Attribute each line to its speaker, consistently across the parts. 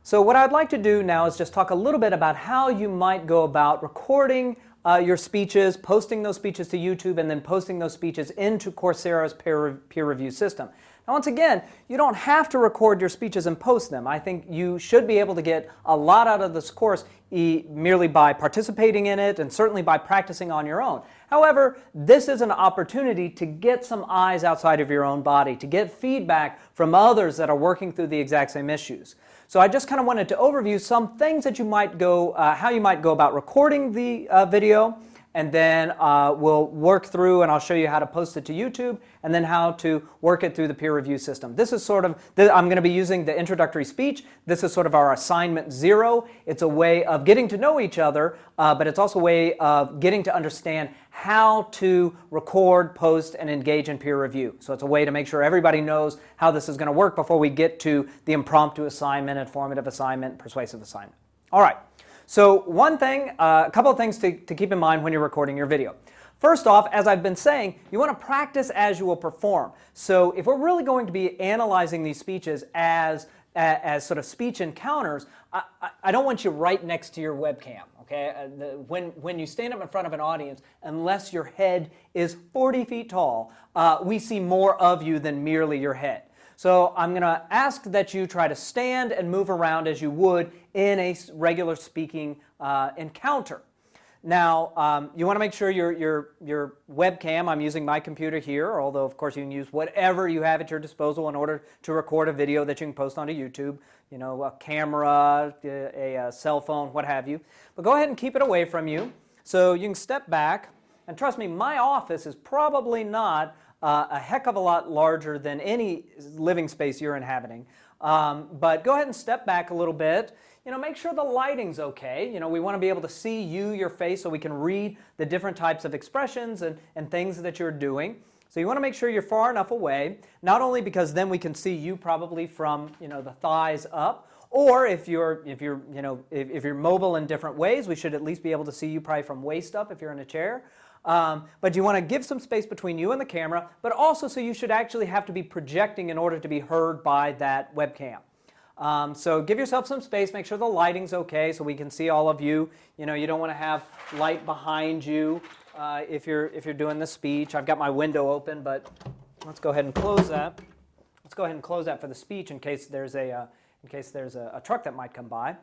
Speaker 1: So what I'd like to do now is just talk a little bit about how you might go about recording your speeches, posting those speeches to YouTube, and then posting those speeches into Coursera's peer review system. Now, once again, you don't have to record your speeches and post them. I think you should be able to get a lot out of this course merely by participating in it and certainly by practicing on your own. However, this is an opportunity to get some eyes outside of your own body, to get feedback from others that are working through the exact same issues. So I just kind of wanted to overview some things that you might go, how you might go about recording the video, and then we'll work through and I'll show you how to post it to YouTube and then how to work it through the peer review system. This is sort of, I'm going to be using the introductory speech. This is sort of our assignment 0. It's a way of getting to know each other, but it's also a way of getting to understand how to record, post, and engage in peer review. So it's a way to make sure everybody knows how this is going to work before we get to the impromptu assignment, informative assignment, persuasive assignment. All right. So one thing, a couple of things to keep in mind when you're recording your video. First off, as I've been saying, you want to practice as you will perform. So if we're really going to be analyzing these speeches as sort of speech encounters, I don't want you right next to your webcam. Okay? When you stand up in front of an audience, unless your head is 40 feet tall, we see more of you than merely your head. So I'm going to ask that you try to stand and move around as you would in a regular speaking encounter. Now, you want to make sure your webcam, I'm using my computer here, although of course you can use whatever you have at your disposal in order to record a video that you can post onto YouTube, you know, a camera, a cell phone, what have you. But go ahead and keep it away from you so you can step back. And trust me, my office is probably not a heck of a lot larger than any living space you're inhabiting. But go ahead and step back a little bit. You know, make sure the lighting's okay. You know, we want to be able to see you, your face, so we can read the different types of expressions and things that you're doing. So you want to make sure you're far enough away, not only because then we can see you probably from, you know, the thighs up, or if you're mobile in different ways, we should at least be able to see you probably from waist up if you're in a chair. But you want to give some space between you and the camera, but also so you should actually have to be projecting in order to be heard by that webcam. So give yourself some space, make sure the lighting's okay so we can see all of you. You know, you don't want to have light behind you if you're doing the speech. I've got my window open, but let's go ahead and close that. Let's go ahead and close that for the speech in case there's a truck that might come by.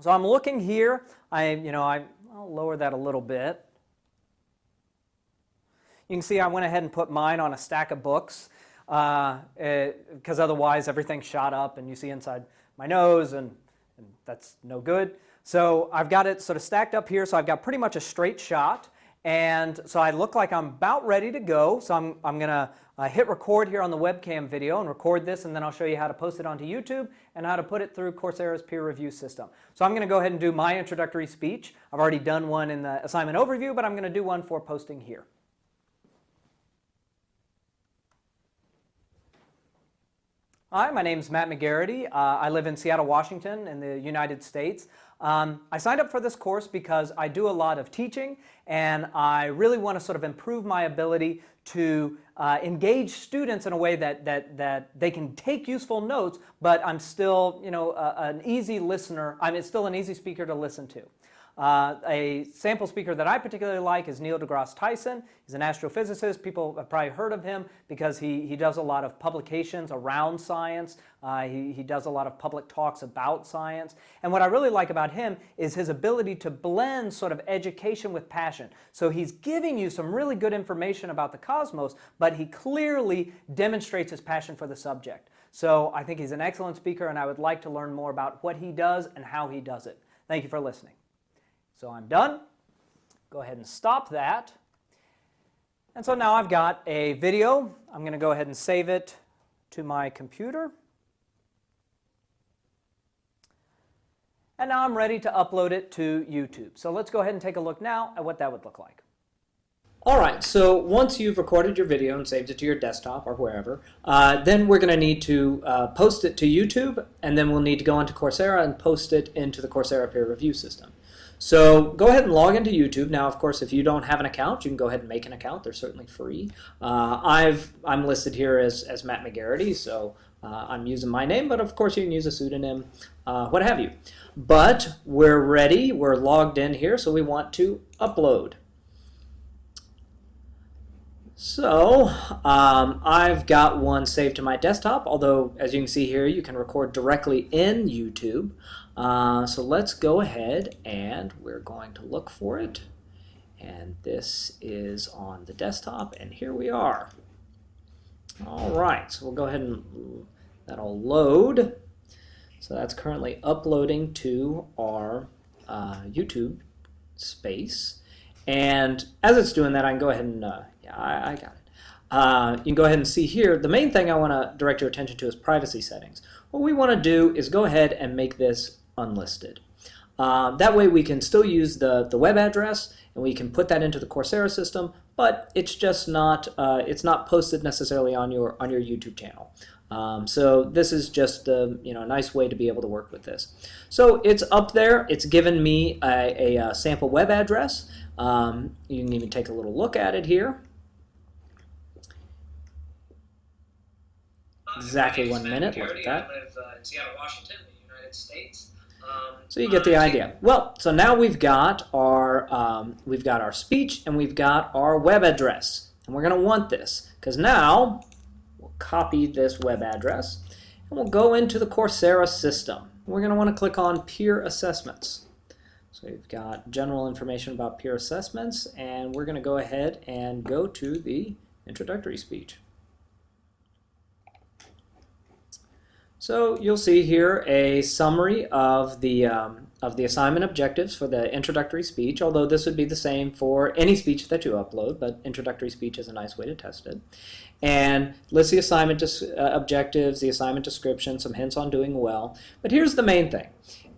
Speaker 1: So I'm looking here. I'll lower that a little bit. You can see I went ahead and put mine on a stack of books because otherwise everything shot up and you see inside my nose and that's no good. So I've got it sort of stacked up here, so I've got pretty much a straight shot, and so I look like I'm about ready to go. So I'm going to hit record here on the webcam video and record this, and then I'll show you how to post it onto YouTube and how to put it through Coursera's peer review system. So I'm going to go ahead and do my introductory speech. I've already done one in the assignment overview, but I'm going to do one for posting here. Hi, my name is Matt McGarity. I live in Seattle, Washington in the United States. I signed up for this course because I do a lot of teaching and I really want to sort of improve my ability to engage students in a way that they can take useful notes, but I'm still, you know, an easy listener. I'm still an easy speaker to listen to. A sample speaker that I particularly like is Degrasse Tyson. He's an astrophysicist. People have probably heard of him because he does a lot of publications around science. He does a lot of public talks about science. And what I really like about him is his ability to blend sort of education with passion. So he's giving you some really good information about the cosmos, but he clearly demonstrates his passion for the subject. So I think he's an excellent speaker, and I would like to learn more about what he does and how he does it. Thank you for listening. So I'm done. Go ahead and stop that. And so now I've got a video. I'm going to go ahead and save it to my computer. And now I'm ready to upload it to YouTube. So let's go ahead and take a look now at what that would look like. All right, so once you've recorded your video and saved it to your desktop or wherever, then we're going to need to post it to YouTube, and then we'll need to go into Coursera and post it into the Coursera peer review system. So go ahead and log into YouTube. Now, of course, if you don't have an account, you can go ahead and make an account. They're certainly free. I'm listed here as Matt McGarity, so I'm using my name, but of course you can use a pseudonym, what have you. But we're ready, we're logged in here, so we want to upload. So I've got one saved to my desktop, although as you can see here, you can record directly in YouTube. So let's go ahead and we're going to look for it. And this is on the desktop, and here we are. All right, so we'll go ahead and that'll load. So that's currently uploading to our YouTube space. And as it's doing that, I can go ahead and, yeah, I got it. You can go ahead and see here, the main thing I want to direct your attention to is privacy settings. What we want to do is go ahead and make this unlisted. That way we can still use the web address, and we can put that into the Coursera system, but it's just not, it's not posted necessarily on your YouTube channel. So this is just a nice way to be able to work with this. So it's up there. It's given me a sample web address. You can even take a little look at it here. Exactly 1 minute. Look at that.
Speaker 2: I live in Seattle, Washington, the United States.
Speaker 1: So you get the idea. Well, so now we've got our speech and we've got our web address, and we're going to want this because now we'll copy this web address and we'll go into the Coursera system. We're going to want to click on peer assessments. So we've got general information about peer assessments, and we're going to go ahead and go to the introductory speech. So you'll see here a summary of the assignment objectives for the introductory speech, although this would be the same for any speech that you upload, but introductory speech is a nice way to test it. And lists the assignment objectives, the assignment description, some hints on doing well. But here's the main thing,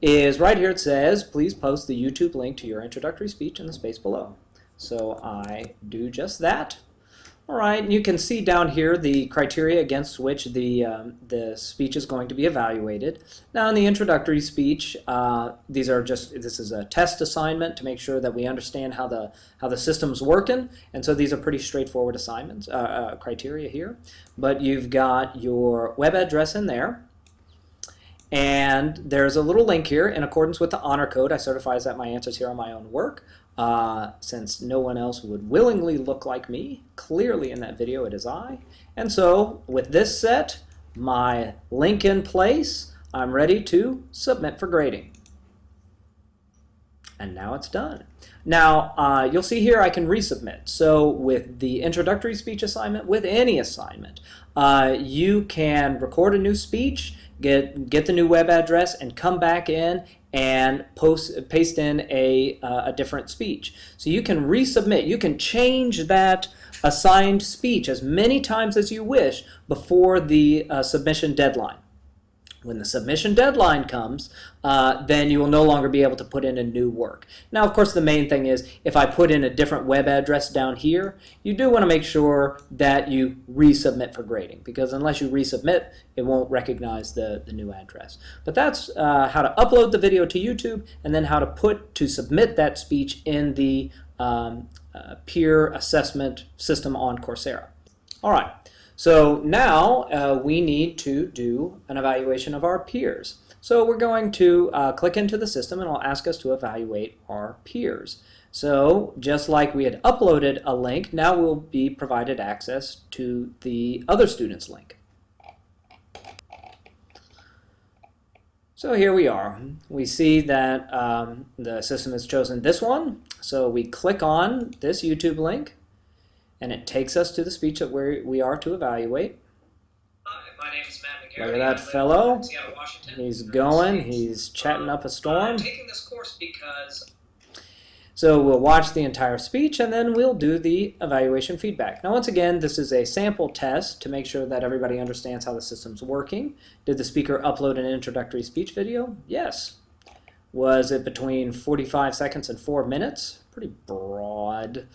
Speaker 1: is right here it says, please post the YouTube link to your introductory speech in the space below. So I do just that. All right, and you can see down here the criteria against which the speech is going to be evaluated. Now in the introductory speech, this is a test assignment to make sure that we understand how the system's working, and so these are pretty straightforward assignments, criteria here. But you've got your web address in there, and there's a little link here. In accordance with the honor code, I certify that my answers here are my own work. Since no one else would willingly look like me, clearly in that video it is I. And so with this set, my link in place, I'm ready to submit for grading. And now it's done. Now you'll see here I can resubmit. So with the introductory speech assignment, with any assignment, you can record a new speech, get the new web address, and come back in and paste in a different speech. So you can resubmit. You can change that assigned speech as many times as you wish before the submission deadline. When the submission deadline comes, then you will no longer be able to put in a new work. Now, of course, the main thing is if I put in a different web address down here, you do want to make sure that you resubmit for grading, because unless you resubmit, it won't recognize the new address. But that's how to upload the video to YouTube, and then how to submit that speech in the peer assessment system on Coursera. All right. So now we need to do an evaluation of our peers. So we're going to click into the system, and it'll ask us to evaluate our peers. So just like we had uploaded a link, now we'll be provided access to the other student's link. So here we are. We see that the system has chosen this one. So we click on this YouTube link, and it takes us to the speech that we are to evaluate.
Speaker 2: My name is Matt McGarry.
Speaker 1: Look at that fellow.
Speaker 2: Seattle, Washington.
Speaker 1: He's going. He's chatting up a storm.
Speaker 2: I'm taking this course because...
Speaker 1: So we'll watch the entire speech, and then we'll do the evaluation feedback. Now, once again, this is a sample test to make sure that everybody understands how the system's working. Did the speaker upload an introductory speech video? Yes. Was it between 45 seconds and 4 minutes? Pretty broad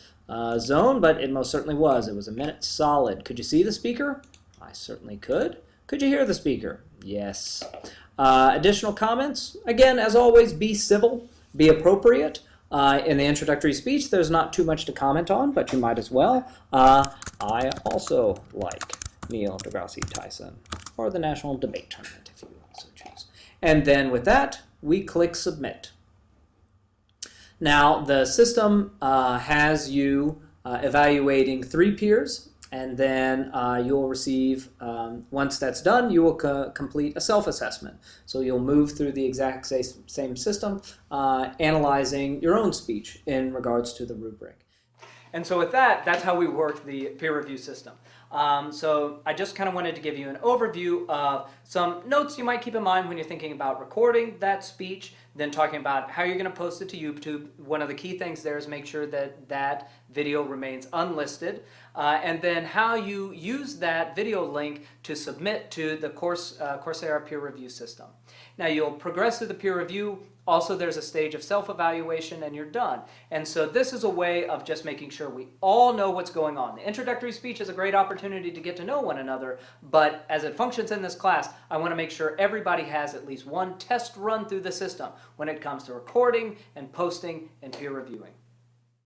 Speaker 1: zone, but it most certainly was. It was a minute solid. Could you see the speaker? I certainly could. Could you hear the speaker? Yes. Additional comments? Again, as always, be civil, be appropriate. In the introductory speech, there's not too much to comment on, but you might as well. I also like Neil deGrasse Tyson. or the National Debate Tournament, if you so choose. And then with that, we click Submit. Now, the system has you evaluating 3 peers, and then you'll receive, once that's done, you will complete a self-assessment. So you'll move through the exact same system, analyzing your own speech in regards to the rubric. And so with that, that's how we work the peer review system. So I just kind of wanted to give you an overview of some notes you might keep in mind when you're thinking about recording that speech, then talking about how you're going to post it to YouTube. One of the key things there is make sure that that video remains unlisted, and then how you use that video link to submit to the Coursera peer review system. Now you'll progress through the peer review. Also, there's a stage of self-evaluation, and you're done. And so this is a way of just making sure we all know what's going on. The introductory speech is a great opportunity to get to know one another, but as it functions in this class, I want to make sure everybody has at least one test run through the system when it comes to recording and posting and peer reviewing.